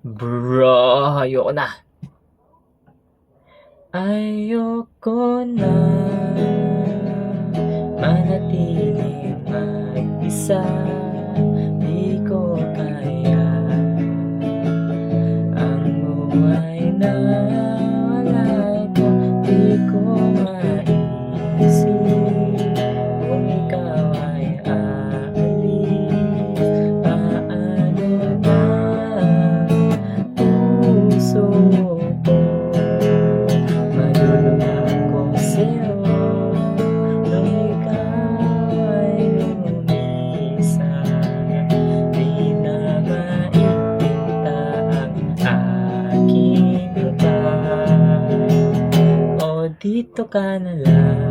Bro, ayoko na. Ayoko na manatiling mag-isa. Di ko kaya ang buhay na wala ka. Di ko maisip kung ikaw ay aalis. Paano na puso ko? Maluluha ako sa'yo nung ikaw ay lumisan. Di na maiipinta ang aking lupa. O dito ka na lang.